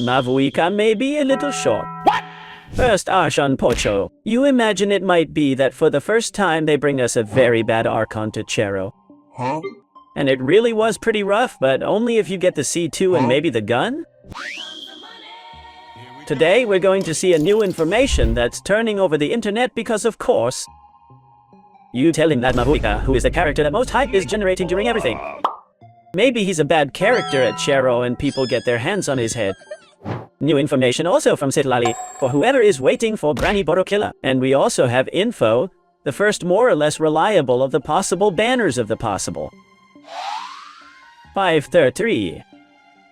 Mavuika may be a little short. What? First, Archon Pocho. You imagine it might be that for the first time they bring us a very bad Archon to Chero. Huh? And it really was pretty rough, but only if you get the C2 and maybe the gun? Today we're going to see a new information that's turning over the internet because of course, you tell him that Mavuika, who is the character that most hype is generating during everything. Maybe he's a bad character at Chero and people get their hands on his head. New information also from Citlali, for whoever is waiting for Granny Borokilla. And we also have info, the first more or less reliable of the possible banners of the possible. 533.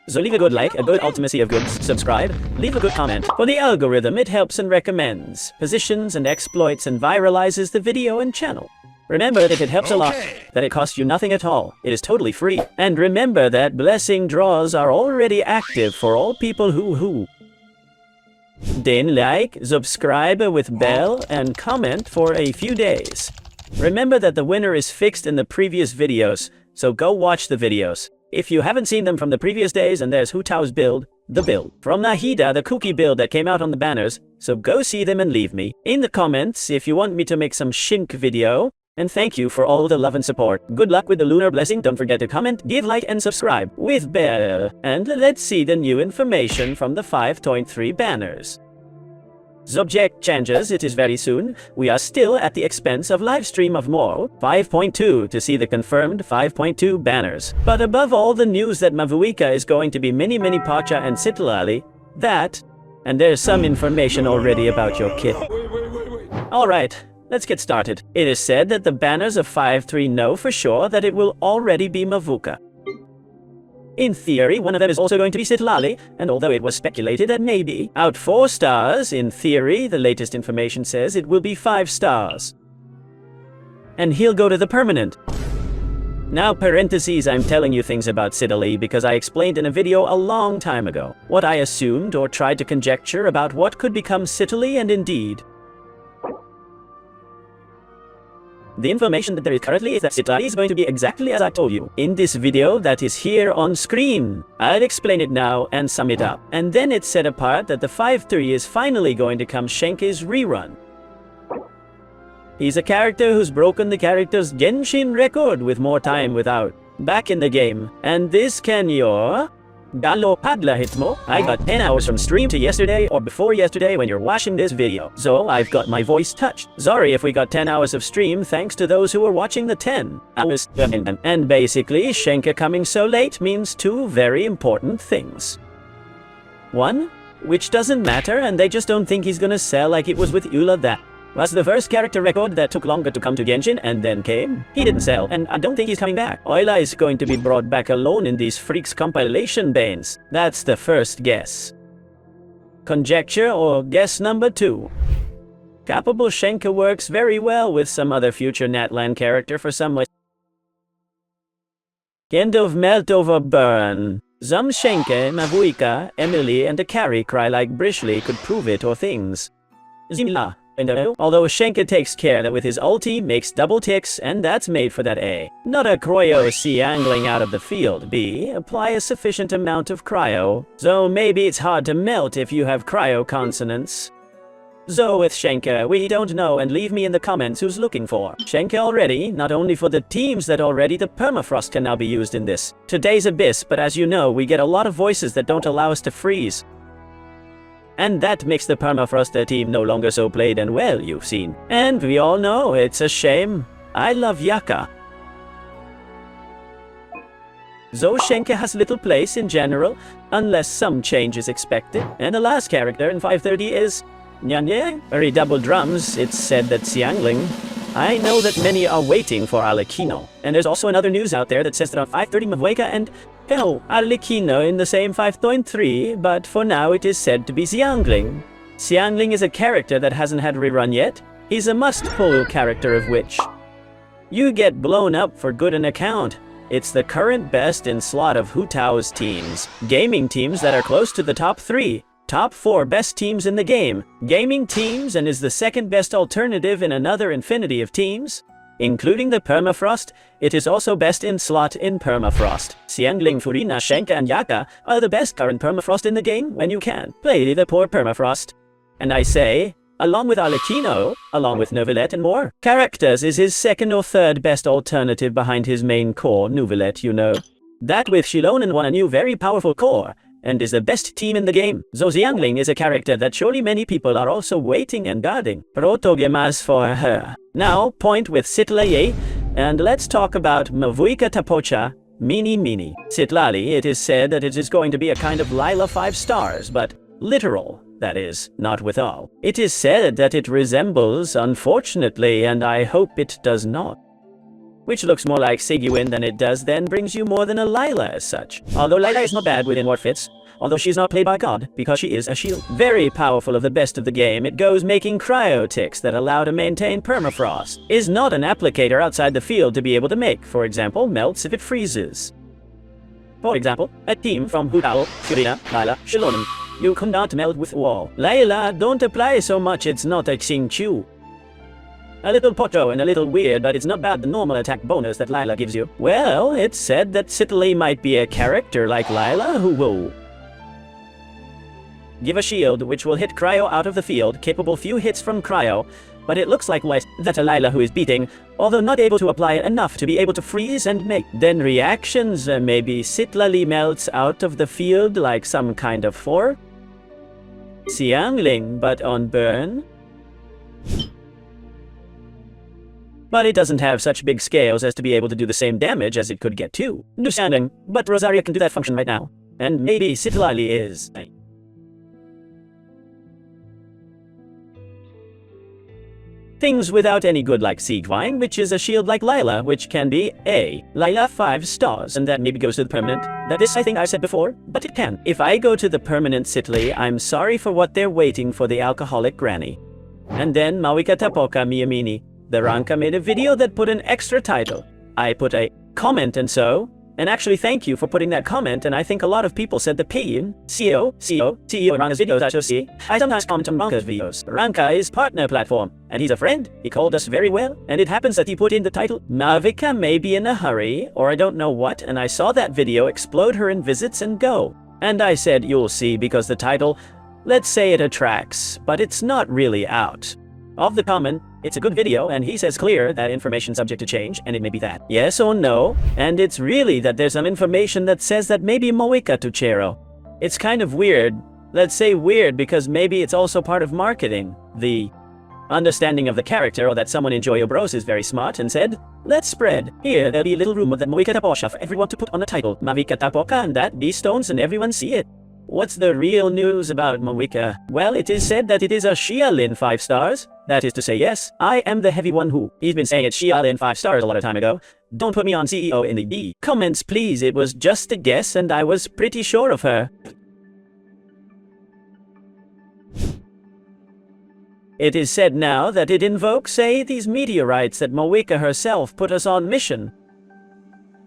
So leave a good like, a good ultimacy of goods, subscribe, leave a good comment. For the algorithm, it helps and recommends positions and exploits and viralizes the video and channel. Remember that it helps a lot, that it costs you nothing at all. It is totally free. And remember that blessing draws are already active for all people who. Then like, subscribe with bell, and comment for a few days. Remember that the winner is fixed in the previous videos, so go watch the videos. If you haven't seen them from the previous days, and there's Hu Tao's build, the build from Nahida, the cookie build that came out on the banners, so go see them and leave me in the comments if you want me to make some shink video. And thank you for all the love and support. Good luck with the lunar blessing. Don't forget to comment, give like and subscribe with bell. And let's see the new information from the 5.3 banners. Subject changes, it is very soon. We are still at the expense of livestream of more 5.2 to see the confirmed 5.2 banners. But above all the news that Mavuika is going to be Mini Pacha and Citlali, that, and there's some information already about your kit. Alright, let's get started. It is said that the banners of 5.3 know for sure that it will already be Mavuika. In theory, one of them is also going to be Citlali, and although it was speculated that maybe out 4 stars, in theory, the latest information says it will be 5 stars. And he'll go to the permanent. Now parentheses, I'm telling you things about Citlali because I explained in a video a long time ago what I assumed or tried to conjecture about what could become Citlali, and indeed. The information that there is currently is that Citlali is going to be exactly as I told you in this video that is here on screen. I'll explain it now and sum it up. And then it's set apart that the 5.3 is finally going to come Shenke's rerun. He's a character who's broken the character's Genshin record with more time without back in the game. And this can your Galo Padla Hitmo. I got 10 hours from stream to yesterday or before yesterday when you're watching this video. So I've got my voice touched. Sorry if we got 10 hours of stream thanks to those who were watching the 10 hours. And basically, Shenke coming so late means 2 very important things. 1, which doesn't matter and they just don't think he's gonna sell like it was with Eula. That was the first character record that took longer to come to Genshin and then came. He didn't sell, and I don't think he's coming back. Eula is going to be brought back alone in these freaks compilation banes. That's the first guess. Conjecture or guess number 2. Capable Shenke works very well with some other future NATLAN character for some kind of melt over burn. Some Shenke, Mavuika, Emily, and a carry cry like Brishley could prove it or things. Zimla. Although Shenke takes care that with his ulti makes double ticks, and that's made for that A. Not a cryo C angling out of the field. B. Apply a sufficient amount of cryo. So maybe it's hard to melt if you have cryo consonants. So with Shenke, we don't know, and leave me in the comments who's looking for Shenke already, not only for the teams that already the permafrost can now be used in this today's Abyss, but as you know, we get a lot of voices that don't allow us to freeze. And that makes the permafrost team no longer so played and well, you've seen. And we all know it's a shame. I love Yaka. So Shenke has little place in general, unless some change is expected. And the last character in 5.30 is Nyanye. Very double drums, it's said that Xianyun. I know that many are waiting for Alekino. And there's also another news out there that says that on 5.30 Mavuika and Alekino in the same 5.3, but for now it is said to be Xianyun. Xianyun is a character that hasn't had rerun yet. He's a must-pull character of which you get blown up for good an account. It's the current best in slot of Hu Tao's teams. Gaming teams that are close to the top 3. Top 4 best teams in the game. Gaming teams, and is the second best alternative in another infinity of teams. including the permafrost. It is also best in slot in permafrost. Xiangling, Furina, Shenka, and Yaka are the best current permafrost in the game when you can. Play the poor permafrost. And I say, along with Arlecchino, along with Neuvillette and more, Characters is his second or third best alternative behind his main core, Neuvillette, you know. That with Xilonen won a new very powerful core, and is the best team in the game. Xiangling is a character that surely many people are also waiting and guarding. Protogemas for her. Now, point with Citlali, and let's talk about Mavuika Tapocha, Mini. Citlali, it is said that it is going to be a kind of Lila 5 stars, but literal, that is, not with all. It is said that it resembles, unfortunately, and I hope it does not. Which looks more like Seguin than it does then brings you more than a Lila as such. Although Lila is not bad within what fits, although she's not played by God, because she is a shield. Very powerful of the best of the game, it goes making cryo ticks that allow to maintain permafrost. Is not an applicator outside the field to be able to make, for example, melts if it freezes. For example, a team from Hu Tao, Furina, Lila, Xilonen. You cannot melt with wall. Lila don't apply so much, it's not a Xingqiu. A little poto and a little weird, but it's not bad the normal attack bonus that Lila gives you. Well, it's said that Citlali might be a character like Lila who will give a shield which will hit cryo out of the field, capable few hits from cryo, but it looks like that a Lila who is beating, although not able to apply it enough to be able to freeze and make. Then reactions, maybe Citlali melts out of the field like some kind of fork. Xiangling, but on burn. But it doesn't have such big scales as to be able to do the same damage as it could get too. Understanding, but Rosaria can do that function right now. And maybe Citlali is. Things without any good like Siegwine, which is a shield like Lila, which can be a Lila 5 stars, and that maybe goes to the permanent. That is, I think I said before, but it can. If I go to the permanent Citlali, I'm sorry for what they're waiting for the alcoholic granny. And then Mavuika Tapocha Miyamini. The Ranka made a video that put an extra title. I put a comment and actually thank you for putting that comment, and I think a lot of people said the P in CEO Ranka's videos I shall see. I sometimes comment on Ranka's videos. Ranka is partner platform, and he's a friend. He called us very well, and it happens that he put in the title, Mavuika may be in a hurry, or I don't know what, and I saw that video explode her in visits and go. And I said, you'll see, because the title, let's say it attracts, but it's not really out. Of the comment, it's a good video, and he says clear that information subject to change, and it may be that. Yes or no, and it's really that there's some information that says that maybe Mavuika Tuchero. It's kind of weird. Let's say weird because maybe it's also part of marketing. The understanding of the character, or that someone in Joyo Bros is very smart and said, let's spread. Here there'll be a little rumor that Mavuika Tapocha for everyone to put on a title. Mavuika Tapocha and that be stones and everyone see it. What's the real news about Mavuika? Well, it is said that it is a Xialin 5 stars. That is to say, yes, I am the heavy one who. He's been saying it's Xialin 5 stars a lot of time ago. Don't put me on CEO in the D comments, please. It was just a guess, and I was pretty sure of her. It is said now that it invokes, these meteorites that Mavuika herself put us on mission.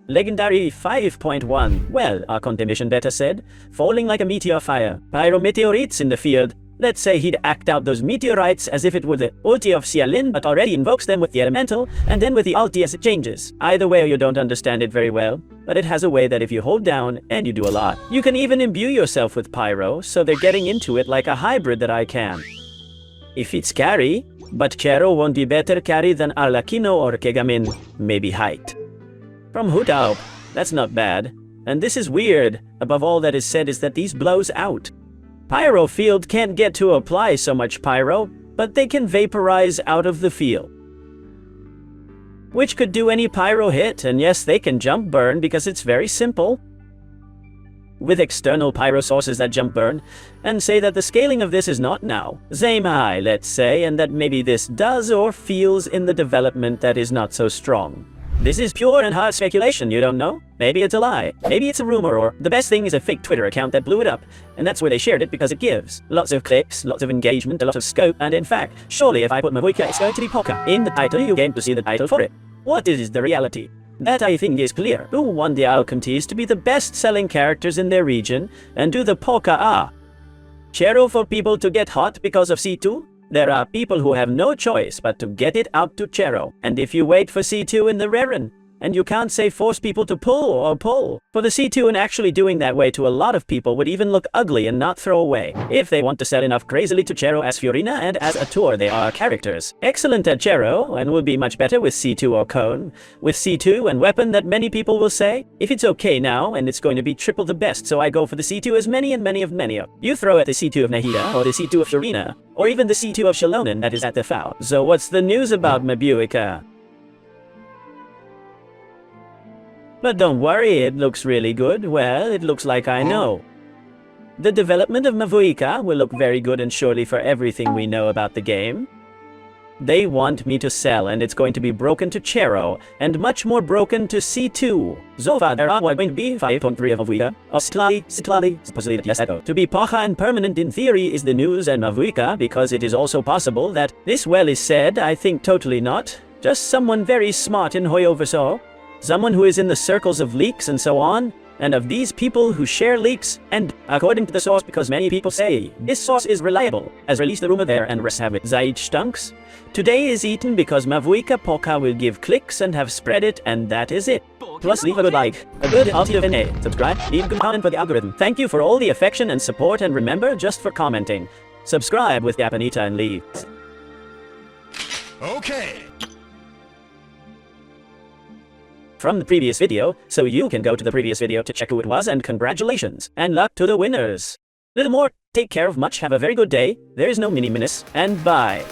Legendary 5.1. Well, our contemplation beta said, falling like a meteor fire. Pyrometeorites in the field. Let's say he'd act out those meteorites as if it were the ulti of Xialin, but already invokes them with the elemental, and then with the ulti as it changes. Either way, you don't understand it very well, but it has a way that if you hold down, and you do a lot, you can even imbue yourself with pyro, so they're getting into it like a hybrid that I can. If it's carry, but Chero won't be better carry than Arlecchino or Kegamin, maybe height. From Hu Tao, that's not bad. And this is weird. Above all that is said is that these blows out. Pyro field can't get to apply so much pyro, but they can vaporize out of the field. Which could do any pyro hit, and yes, they can jump burn because it's very simple. With external pyro sources that jump burn, and say that the scaling of this is not now. Same high, let's say, and that maybe this does or feels in the development that is not so strong. This is pure and hard speculation, you don't know? Maybe it's a lie, maybe it's a rumor, or the best thing is a fake Twitter account that blew it up, and that's where they shared it because it gives lots of clicks, lots of engagement, a lot of scope, and in fact, surely if I put Mavuika it's going to be Pocha in the title, you game to see the title for it. What is the reality? That I think is clear. Who want the Alchemtees to be the best-selling characters in their region, and do the Pocha Chero for people to get hot because of C2? There are people who have no choice but to get it out to Chero, and if you wait for C2 in the Raren, and you can't say force people to pull. For the C2 and actually doing that way to a lot of people would even look ugly and not throw away. If they want to sell enough crazily to Chero as Fiorina and as Atur, they are characters. Excellent at Chero and would be much better with C2 or Cone. With C2 and weapon that many people will say, if it's okay now and it's going to be triple the best, so I go for the C2 as many of. You throw at the C2 of Nahida or the C2 of Fiorina, or even the C2 of Shalonen that is at the FAO. So what's the news about Mavuika? But don't worry, it looks really good. Well, it looks like I know. The development of Mavuika will look very good and surely for everything we know about the game. They want me to sell and it's going to be broken to Chero and much more broken to C2. So far there are going to be 5.3 of Mavuika, of Citlali, supposedly yes echo. To be Pocha and permanent in theory is the news and Mavuika because it is also possible that this well is said, I think totally not. Just someone very smart in Hoyoverso. Someone who is in the circles of leaks and so on, and of these people who share leaks, and according to the source, because many people say this source is reliable, as released the rumor there and rest have it. Zaid stunks. Today is eaten because Mavuika Poka will give clicks and have spread it, and that is it. Plus leave a good like, a good ulti of NA, subscribe, leave a good comment for the algorithm. Thank you for all the affection and support, and remember, just for commenting, subscribe with Yapanita and leave. Okay. From the previous video, so you can go to the previous video to check who it was, and congratulations, and luck to the winners. Little more, take care of much, have a very good day, there is no mini-minus, and bye.